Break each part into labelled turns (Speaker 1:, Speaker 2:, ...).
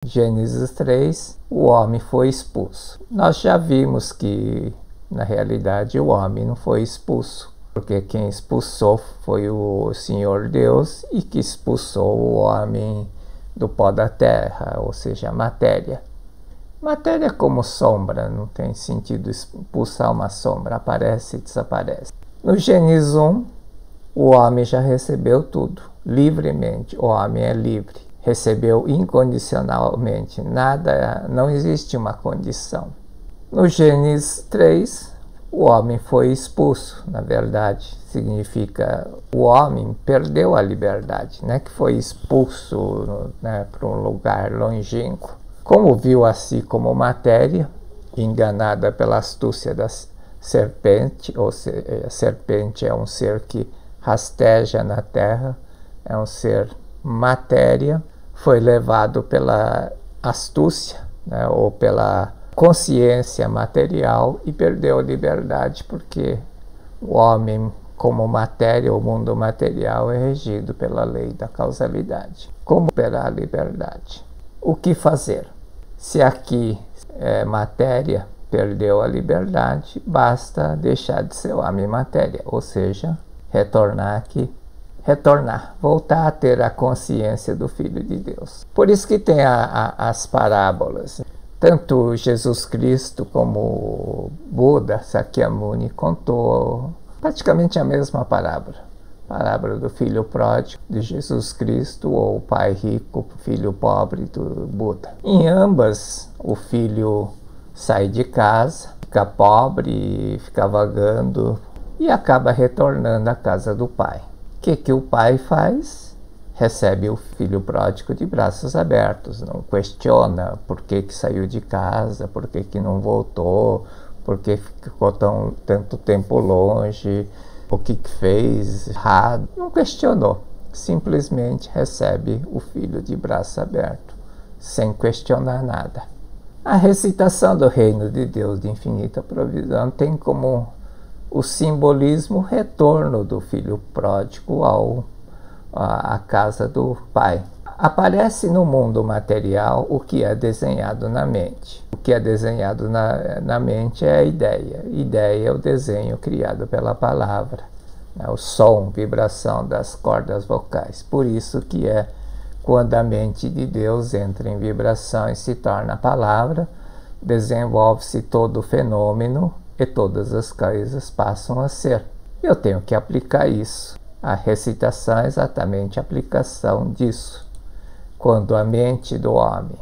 Speaker 1: Gênesis 3, o homem foi expulso. Nós já vimos que, na realidade, o homem não foi expulso, porque quem expulsou foi o Senhor Deus e que expulsou o homem do pó da terra, ou seja, a matéria. Matéria é como sombra, não tem sentido expulsar uma sombra, aparece e desaparece. No Gênesis 1, o homem já recebeu tudo, livremente, o homem é livre. Recebeu incondicionalmente, nada, não existe uma condição. No Gênesis 3, o homem foi expulso, na verdade, significa o homem perdeu a liberdade, né? Que foi expulso, né, para um lugar longínquo. Como viu a si como matéria, enganada pela astúcia da serpente, ou seja, a serpente é um ser que rasteja na terra, é um ser matéria, foi levado pela astúcia, né, ou pela consciência material e perdeu a liberdade, porque o homem, como matéria, o mundo material é regido pela lei da causalidade. Como operar a liberdade? O que fazer? Se aqui é matéria, perdeu a liberdade, basta deixar de ser homem matéria, ou seja, retornar aqui. Voltar a ter a consciência do Filho de Deus. Por isso que tem as parábolas. Tanto Jesus Cristo como Buda, Sakyamuni, contou praticamente a mesma parábola. Parábola do filho pródigo de Jesus Cristo, ou o pai rico, filho pobre do Buda. Em ambas, o filho sai de casa, fica pobre, fica vagando e acaba retornando à casa do pai. O que o pai faz? Recebe o filho pródigo de braços abertos, não questiona por que saiu de casa, por que não voltou, por que ficou tanto tempo longe, o que fez errado. Não questionou, simplesmente recebe o filho de braço aberto, sem questionar nada. A recitação do Reino de Deus de infinita provisão tem como o simbolismo o retorno do filho pródigo à casa do pai. Aparece no mundo material o que é desenhado na mente. O que é desenhado na mente é a ideia. Ideia é o desenho criado pela palavra, né? O som, vibração das cordas vocais. Por isso que é quando a mente de Deus entra em vibração e se torna palavra, desenvolve-se todo o fenômeno e todas as coisas passam a ser. Eu tenho que aplicar isso. A recitação é exatamente a aplicação disso. Quando a mente do homem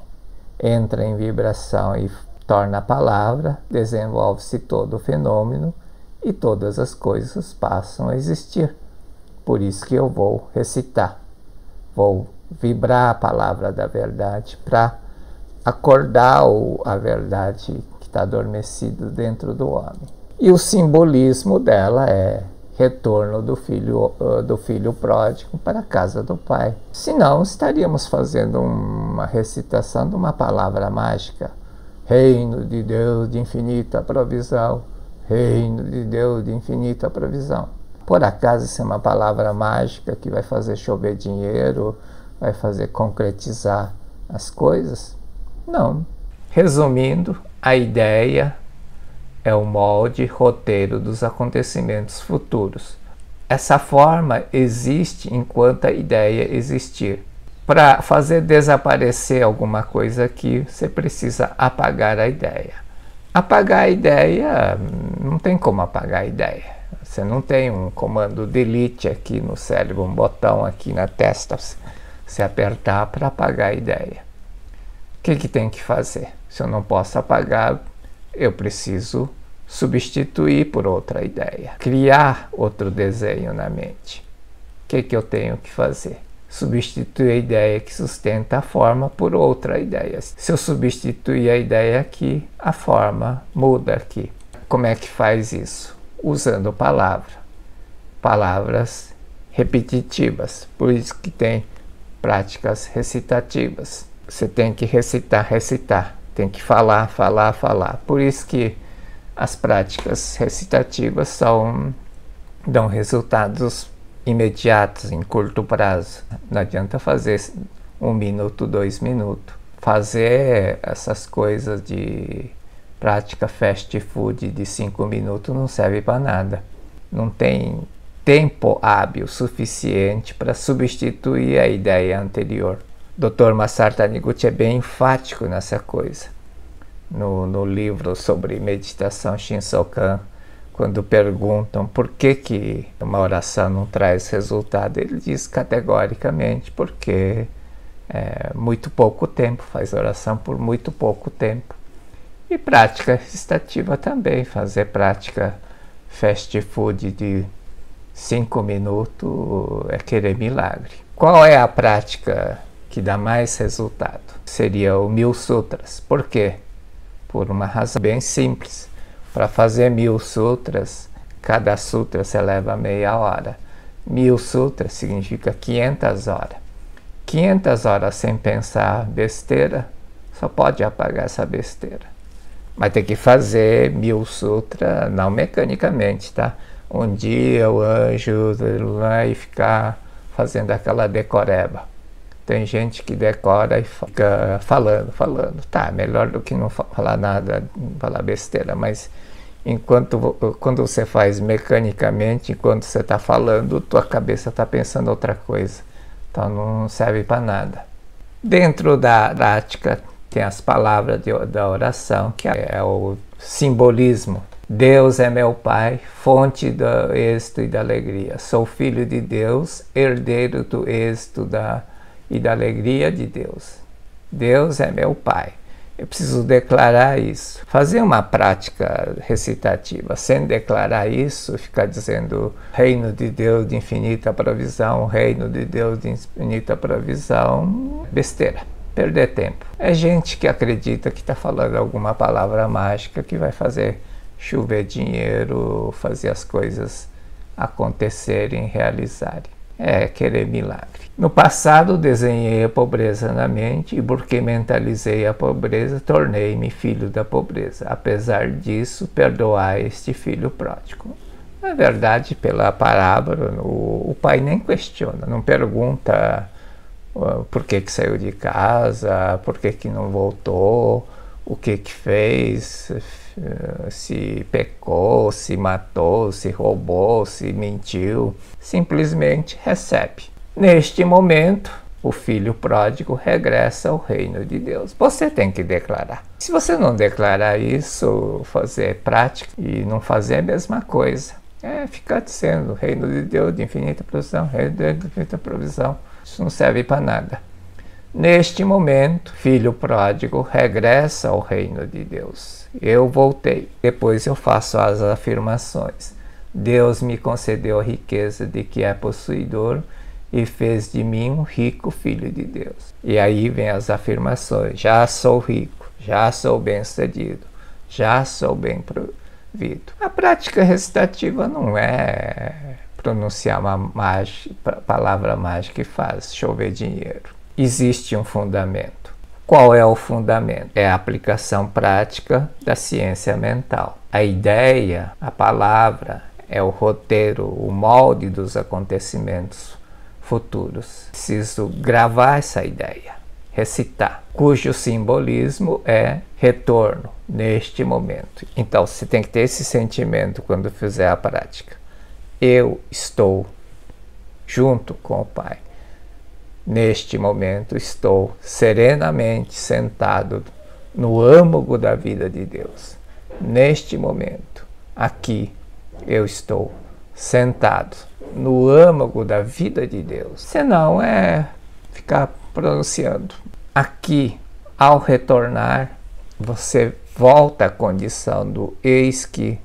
Speaker 1: entra em vibração e torna a palavra, desenvolve-se todo o fenômeno e todas as coisas passam a existir. Por isso que eu vou recitar. Vou vibrar a palavra da verdade para acordar a verdade que está adormecida dentro do homem. E o simbolismo dela é retorno do filho pródigo para a casa do pai. Senão estaríamos fazendo uma recitação de uma palavra mágica. Reino de Deus de infinita provisão. Reino de Deus de infinita provisão. Por acaso isso é uma palavra mágica que vai fazer chover dinheiro, vai fazer concretizar as coisas? Não. Resumindo, a ideia é o molde, roteiro dos acontecimentos futuros. Essa forma existe enquanto a ideia existir. Para fazer desaparecer alguma coisa aqui, você precisa apagar a ideia. Apagar a ideia, não tem como apagar a ideia. Você não tem um comando delete aqui no cérebro, um botão aqui na testa, você apertar para apagar a ideia. O que tem que fazer? Se eu não posso apagar, eu preciso substituir por outra ideia, criar outro desenho na mente. O que eu tenho que fazer? Substituir a ideia que sustenta a forma por outra ideia. Se eu substituir a ideia aqui, a forma muda aqui. Como é que faz isso? Usando palavras repetitivas. Por isso que tem práticas recitativas. Você tem que recitar, tem que falar. Por isso que as práticas recitativas dão resultados imediatos, em curto prazo. Não adianta fazer 1 minuto, 2 minutos. Fazer essas coisas de prática fast food de 5 minutos não serve para nada. Não tem tempo hábil suficiente para substituir a ideia anterior. Dr. Masaru Taniguchi é bem enfático nessa coisa. No livro sobre meditação Shinsokan, quando perguntam por que uma oração não traz resultado, ele diz categoricamente porque muito pouco tempo, faz oração por muito pouco tempo. E prática recitativa também, fazer prática fast food de 5 minutos é querer milagre. Qual é a prática que dá mais resultado? Seria o 1000 Sutras. Por quê? Por uma razão bem simples. Para fazer 1000 sutras, cada sutra se leva meia hora. 1000 sutras significa 500 horas. 500 horas sem pensar besteira, só pode apagar essa besteira. Mas tem que fazer 1000 sutras, não mecanicamente, tá? Um dia o anjo lá e ficar fazendo aquela decoreba. Tem gente que decora e fica falando. Tá, melhor do que não falar nada, falar besteira, mas quando você faz mecanicamente, enquanto você está falando, tua cabeça está pensando outra coisa. Então não serve para nada. Dentro da prática tem as palavras da oração, que é o simbolismo. Deus é meu Pai, fonte do êxito e da alegria. Sou filho de Deus, herdeiro do êxito e da alegria de Deus. Deus é meu Pai. Eu preciso declarar isso. Fazer uma prática recitativa sem declarar isso, ficar dizendo reino de Deus de infinita provisão, reino de Deus de infinita provisão, besteira, perder tempo. É gente que acredita que está falando alguma palavra mágica que vai fazer chover dinheiro, fazer as coisas acontecerem, realizarem. É querer milagre. No passado desenhei a pobreza na mente e porque mentalizei a pobreza, tornei-me filho da pobreza. Apesar disso, perdoar este filho pródigo. Na verdade, pela parábola, o pai nem questiona, não pergunta por que saiu de casa, por que não voltou, o que fez, se pecou, se matou, se roubou, se mentiu. Simplesmente recebe. Neste momento, o filho pródigo regressa ao reino de Deus. Você tem que declarar. Se você não declarar isso, fazer prática e não fazer a mesma coisa, ficar dizendo reino de Deus de infinita provisão, reino de Deus de infinita provisão. Isso não serve para nada. Neste momento, filho pródigo regressa ao reino de Deus. Eu voltei. Depois eu faço as afirmações. Deus me concedeu a riqueza de que é possuidor e fez de mim um rico filho de Deus. E aí vem as afirmações. Já sou rico, já sou bem-sucedido, já sou bem provido. A prática recitativa não é pronunciar uma palavra mágica que faz chover dinheiro. Existe um fundamento. Qual é o fundamento? É a aplicação prática da ciência mental. A ideia, a palavra, é o roteiro, o molde dos acontecimentos futuros. Preciso gravar essa ideia, recitar, cujo simbolismo é retorno neste momento. Então você tem que ter esse sentimento quando fizer a prática. Eu estou junto com o Pai. Neste momento estou serenamente sentado no âmago da vida de Deus. Neste momento, aqui, eu estou sentado no âmago da vida de Deus. Senão é ficar pronunciando. Aqui, ao retornar, você volta à condição do eis que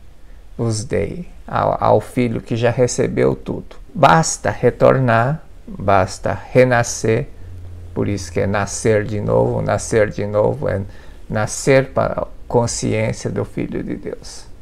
Speaker 1: vos dei, ao filho que já recebeu tudo. Basta retornar, basta renascer, por isso que é nascer de novo é nascer para a consciência do Filho de Deus.